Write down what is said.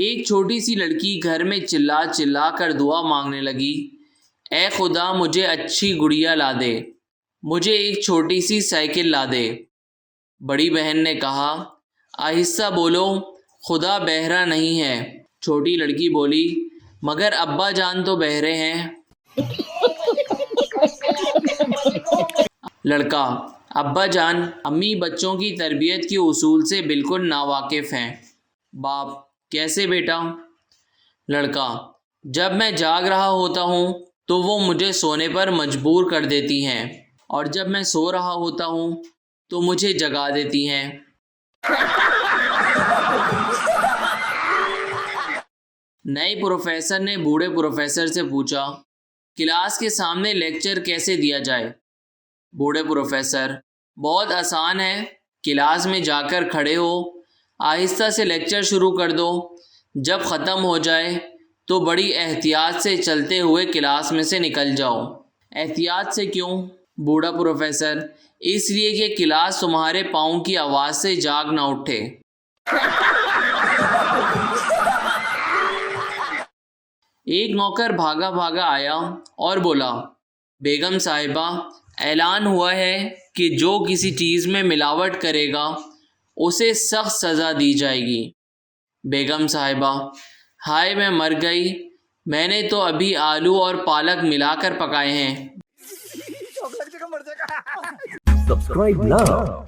ایک چھوٹی سی لڑکی گھر میں چلا چلا کر دعا مانگنے لگی، اے خدا مجھے اچھی گڑیا لا دے، مجھے ایک چھوٹی سی سائیکل لا دے۔ بڑی بہن نے کہا، آہستہ بولو، خدا بہرا نہیں ہے۔ چھوٹی لڑکی بولی، مگر ابا جان تو بہرے ہیں۔ لڑکا، ابا جان، امی بچوں کی تربیت کے اصول سے بالکل ناواقف ہیں۔ باپ، کیسے بیٹا؟ لڑکا، جب میں جاگ رہا ہوتا ہوں تو وہ مجھے سونے پر مجبور کر دیتی ہیں، اور جب میں سو رہا ہوتا ہوں تو مجھے جگا دیتی ہیں۔ نئے پروفیسر نے بوڑھے پروفیسر سے پوچھا، کلاس کے سامنے لیکچر کیسے دیا جائے؟ بوڑھے پروفیسر، بہت آسان ہے، کلاس میں جا کر کھڑے ہو، آہستہ سے لیکچر شروع کر دو، جب ختم ہو جائے تو بڑی احتیاط سے چلتے ہوئے کلاس میں سے نکل جاؤ۔ احتیاط سے کیوں؟ بوڑھا پروفیسر، اس لیے کہ کلاس تمہارے پاؤں کی آواز سے جاگ نہ اٹھے۔ ایک نوکر بھاگا بھاگا آیا اور بولا، بیگم صاحبہ، اعلان ہوا ہے کہ جو کسی چیز میں ملاوٹ کرے گا اسے سخت سزا دی جائے گی۔ بیگم صاحبہ، ہائے میں مر گئی، میں نے تو ابھی آلو اور پالک ملا کر پکائے ہیں۔ Subscribe now